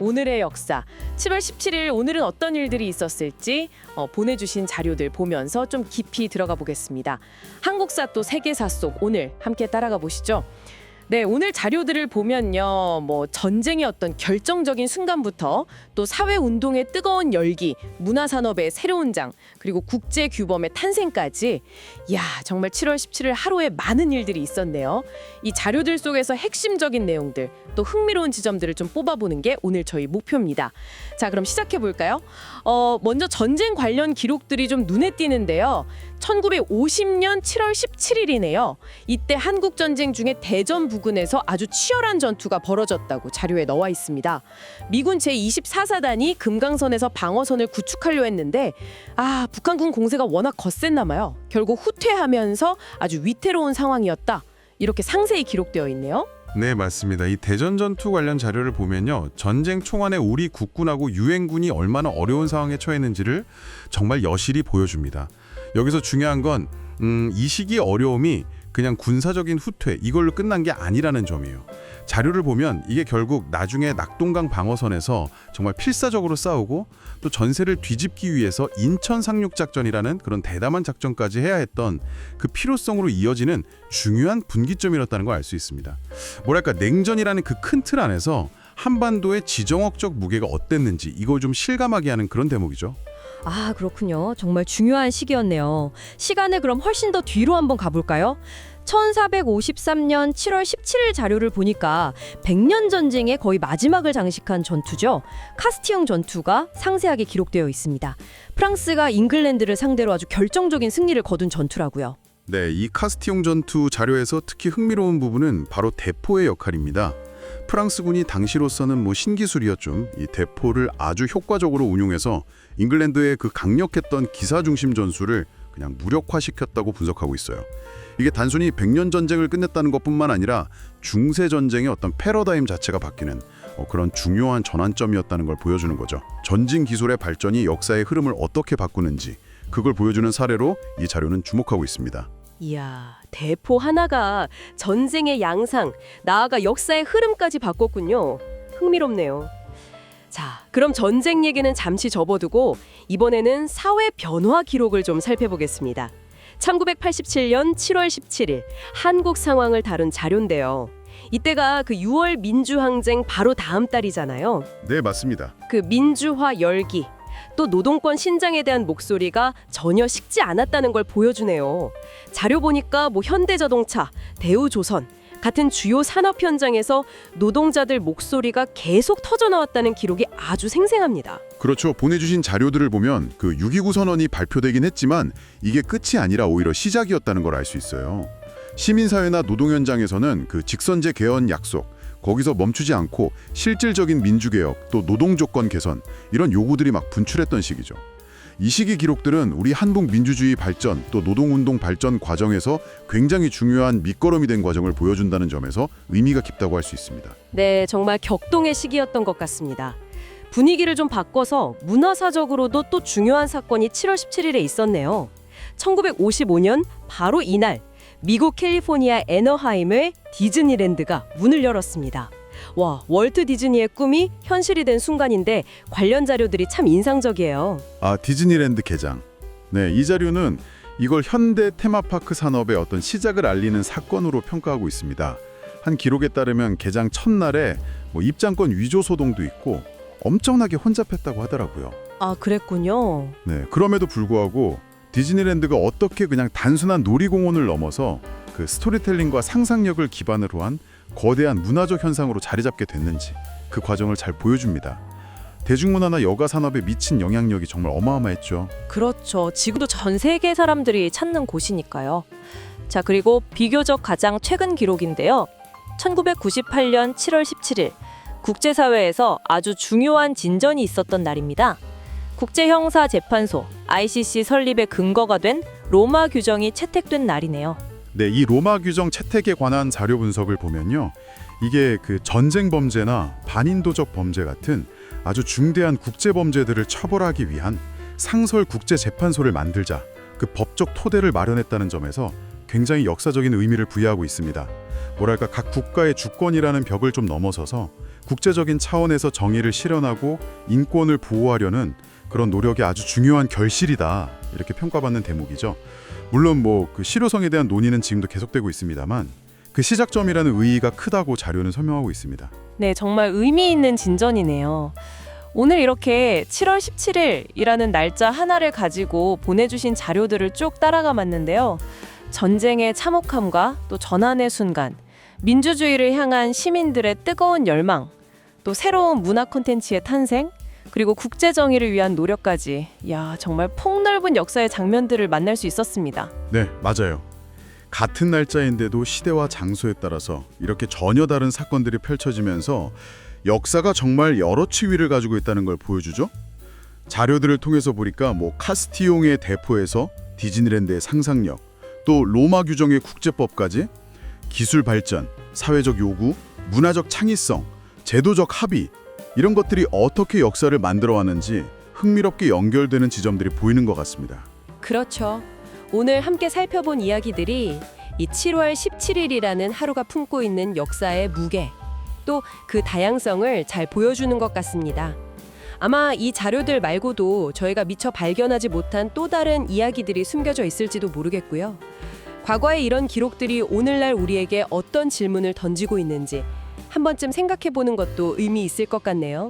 오늘의 역사 7월 17일 오늘은 어떤 일들이 있었을지 보내주신 자료들 보면서 좀 깊이 들어가 보겠습니다. 한국사 또 세계사 속 오늘 함께 따라가 보시죠. 네, 오늘 자료들을 보면요. 전쟁의 어떤 결정적인 순간부터 또 사회운동의 뜨거운 열기, 문화산업의 새로운 장, 그리고 국제규범의 탄생까지 정말 7월 17일 하루에 많은 일들이 있었네요. 이 자료들 속에서 핵심적인 내용들, 또 흥미로운 지점들을 좀 뽑아보는 게 오늘 저희 목표입니다. 자, 그럼 시작해볼까요? 먼저 전쟁 관련 기록들이 좀 눈에 띄는데요. 1950년 7월 17일이네요. 이때 한국전쟁 중에 대전 부근에서 아주 치열한 전투가 벌어졌다고 자료에 나와 있습니다. 미군 제24사단이 금강선에서 방어선을 구축하려 했는데 북한군 공세가 워낙 거셌나 봐요. 결국 후퇴하면서 아주 위태로운 상황이었다. 이렇게 상세히 기록되어 있네요. 네, 맞습니다. 이 대전 전투 관련 자료를 보면요. 전쟁 초반에 우리 국군하고 유엔군이 얼마나 어려운 상황에 처했는지를 정말 여실히 보여줍니다. 여기서 중요한 건 이 시기 어려움이 그냥 군사적인 후퇴 이걸로 끝난 게 아니라는 점이에요. 자료를 보면 이게 결국 나중에 낙동강 방어선에서 정말 필사적으로 싸우고 또 전세를 뒤집기 위해서 인천 상륙작전이라는 그런 대담한 작전까지 해야 했던 그 필요성으로 이어지는 중요한 분기점이었다는 걸 알 수 있습니다. 뭐랄까 냉전이라는 그 큰 틀 안에서 한반도의 지정학적 무게가 어땠는지 이걸 좀 실감하게 하는 그런 대목이죠. 그렇군요. 정말 중요한 시기였네요. 시간을 그럼 훨씬 더 뒤로 한번 가볼까요? 1453년 7월 17일 자료를 보니까 백년 전쟁의 거의 마지막을 장식한 전투죠. 카스티용 전투가 상세하게 기록되어 있습니다. 프랑스가 잉글랜드를 상대로 아주 결정적인 승리를 거둔 전투라고요. 네, 이 카스티용 전투 자료에서 특히 흥미로운 부분은 바로 대포의 역할입니다. 프랑스군이 당시로서는 신기술이었죠. 이 대포를 아주 효과적으로 운용해서 잉글랜드의 그 강력했던 기사 중심 전술을 그냥 무력화시켰다고 분석하고 있어요. 이게 단순히 백년 전쟁을 끝냈다는 것뿐만 아니라 중세 전쟁의 어떤 패러다임 자체가 바뀌는 그런 중요한 전환점이었다는 걸 보여주는 거죠. 전진 기술의 발전이 역사의 흐름을 어떻게 바꾸는지 그걸 보여주는 사례로 이 자료는 주목하고 있습니다. 이야, 대포 하나가 전쟁의 양상, 나아가 역사의 흐름까지 바꿨군요. 흥미롭네요. 자, 그럼 전쟁 얘기는 잠시 접어두고 이번에는 사회 변화 기록을 좀 살펴보겠습니다. 1987년 7월 17일 한국 상황을 다룬 자료인데요. 이때가 그 6월 민주항쟁 바로 다음 달이잖아요. 네, 맞습니다. 그 민주화 열기, 또 노동권 신장에 대한 목소리가 전혀 식지 않았다는 걸 보여주네요. 자료 보니까 현대자동차, 대우조선 같은 주요 산업 현장에서 노동자들 목소리가 계속 터져나왔다는 기록이 아주 생생합니다. 그렇죠. 보내주신 자료들을 보면 그 6.29 선언이 발표되긴 했지만 이게 끝이 아니라 오히려 시작이었다는 걸 알 수 있어요. 시민사회나 노동 현장에서는 그 직선제 개헌 약속, 거기서 멈추지 않고 실질적인 민주개혁, 또 노동조건 개선 이런 요구들이 막 분출했던 시기죠. 이 시기 기록들은 우리 한국 민주주의 발전, 또 노동운동 발전 과정에서 굉장히 중요한 밑거름이 된 과정을 보여준다는 점에서 의미가 깊다고 할 수 있습니다. 네, 정말 격동의 시기였던 것 같습니다. 분위기를 좀 바꿔서 문화사적으로도 또 중요한 사건이 7월 17일에 있었네요. 1955년 바로 이날 미국 캘리포니아 애너하임의 디즈니랜드가 문을 열었습니다. 월트 디즈니의 꿈이 현실이 된 순간인데 관련 자료들이 참 인상적이에요. 디즈니랜드 개장. 네, 이 자료는 이걸 현대 테마파크 산업의 어떤 시작을 알리는 사건으로 평가하고 있습니다. 한 기록에 따르면 개장 첫날에 입장권 위조 소동도 있고 엄청나게 혼잡했다고 하더라고요. 그랬군요. 네, 그럼에도 불구하고 디즈니랜드가 어떻게 그냥 단순한 놀이공원을 넘어서 그 스토리텔링과 상상력을 기반으로 한 거대한 문화적 현상으로 자리 잡게 됐는지 그 과정을 잘 보여줍니다. 대중문화나 여가 산업에 미친 영향력이 정말 어마어마했죠. 그렇죠. 지금도 전 세계 사람들이 찾는 곳이니까요. 자, 그리고 비교적 가장 최근 기록인데요. 1998년 7월 17일 국제사회에서 아주 중요한 진전이 있었던 날입니다. 국제형사재판소 ICC 설립의 근거가 된 로마 규정이 채택된 날이네요. 네, 이 로마 규정 채택에 관한 자료 분석을 보면요. 이게 그 전쟁 범죄나 반인도적 범죄 같은 아주 중대한 국제 범죄들을 처벌하기 위한 상설 국제 재판소를 만들자 그 법적 토대를 마련했다는 점에서 굉장히 역사적인 의미를 부여하고 있습니다. 뭐랄까 각 국가의 주권이라는 벽을 좀 넘어서서 국제적인 차원에서 정의를 실현하고 인권을 보호하려는 그런 노력이 아주 중요한 결실이다. 이렇게 평가받는 대목이죠. 물론 그 실효성에 대한 논의는 지금도 계속되고 있습니다만 그 시작점이라는 의의가 크다고 자료는 설명하고 있습니다. 네, 정말 의미 있는 진전이네요. 오늘 이렇게 7월 17일이라는 날짜 하나를 가지고 보내주신 자료들을 쭉 따라가 봤는데요. 전쟁의 참혹함과 또 전환의 순간, 민주주의를 향한 시민들의 뜨거운 열망, 또 새로운 문화 콘텐츠의 탄생, 그리고 국제 정의를 위한 노력까지, 정말 폭넓은 역사의 장면들을 만날 수 있었습니다. 네, 맞아요. 같은 날짜인데도 시대와 장소에 따라서 이렇게 전혀 다른 사건들이 펼쳐지면서 역사가 정말 여러 치위를 가지고 있다는 걸 보여주죠. 자료들을 통해서 보니까 카스티용의 대포에서 디즈니랜드의 상상력, 또 로마 규정의 국제법까지 기술 발전, 사회적 요구, 문화적 창의성, 제도적 합의 이런 것들이 어떻게 역사를 만들어 왔는지 흥미롭게 연결되는 지점들이 보이는 것 같습니다. 그렇죠. 오늘 함께 살펴본 이야기들이 이 7월 17일이라는 하루가 품고 있는 역사의 무게, 또 그 다양성을 잘 보여주는 것 같습니다. 아마 이 자료들 말고도 저희가 미처 발견하지 못한 또 다른 이야기들이 숨겨져 있을지도 모르겠고요. 과거의 이런 기록들이 오늘날 우리에게 어떤 질문을 던지고 있는지 한 번쯤 생각해 보는 것도 의미 있을 것 같네요.